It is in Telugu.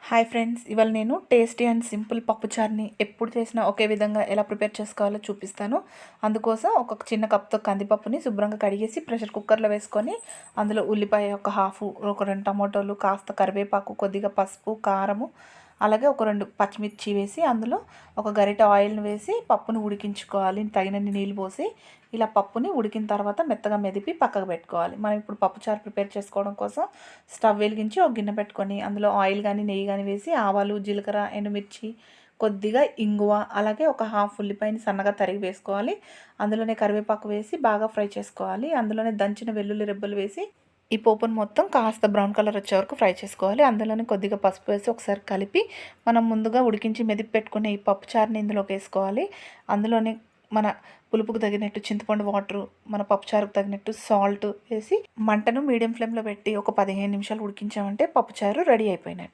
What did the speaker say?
హాయ్ ఫ్రెండ్స్, ఇవాళ నేను టేస్టీ అండ్ సింపుల్ పప్పుచారుని ఎప్పుడు చేసినా ఒకే విధంగా ఎలా ప్రిపేర్ చేసుకోవాలో చూపిస్తాను. అందుకోసం ఒక చిన్న కప్తో కందిపప్పుని శుభ్రంగా కడిగేసి ప్రెషర్ కుక్కర్లో వేసుకొని అందులో ఉల్లిపాయ ఒక హాఫ్, ఒక 2 టమాటోలు, కాస్త కరివేపాకు, కొద్దిగా పసుపు, కారము, అలాగే ఒక 2 పచ్చిమిర్చి వేసి అందులో ఒక గరిటె ఆయిల్ని వేసి పప్పును ఉడికించుకోవాలి. తగినన్ని నీళ్ళు పోసి ఇలా పప్పుని ఉడికిన తర్వాత మెత్తగా మెదిపి పక్కకు పెట్టుకోవాలి. మనం ఇప్పుడు పప్పుచారు ప్రిపేర్ చేసుకోవడం కోసం స్టవ్ వెలిగించి ఒక గిన్నె పెట్టుకొని అందులో ఆయిల్ కానీ నెయ్యి కానీ వేసి ఆవాలు, జీలకర్ర, ఎండుమిర్చి, కొద్దిగా ఇంగువ, అలాగే ఒక హాఫ్ ఉల్లిపాయని సన్నగా తరిగి వేసుకోవాలి. అందులోనే కరివేపాకు వేసి బాగా ఫ్రై చేసుకోవాలి. అందులోనే దంచిన వెల్లుల్లి రెబ్బలు వేసి ఈ పోపును మొత్తం కాస్త బ్రౌన్ కలర్ వచ్చే వరకు ఫ్రై చేసుకోవాలి. అందులోనే కొద్దిగా పసుపు వేసి ఒకసారి కలిపి మనం ముందుగా ఉడికించి మెదిపి పెట్టుకునే ఈ పప్పుచారుని ఇందులోకి వేసుకోవాలి. అందులోనే మన పులుపుకు తగినట్టు చింతపండు వాటరు, మన పప్పుచారుకు తగినట్టు సాల్ట్ వేసి మంటను మీడియం ఫ్లేమ్లో పెట్టి ఒక 15 నిమిషాలు ఉడికించామంటే పప్పుచారు రెడీ అయిపోయినట్టు.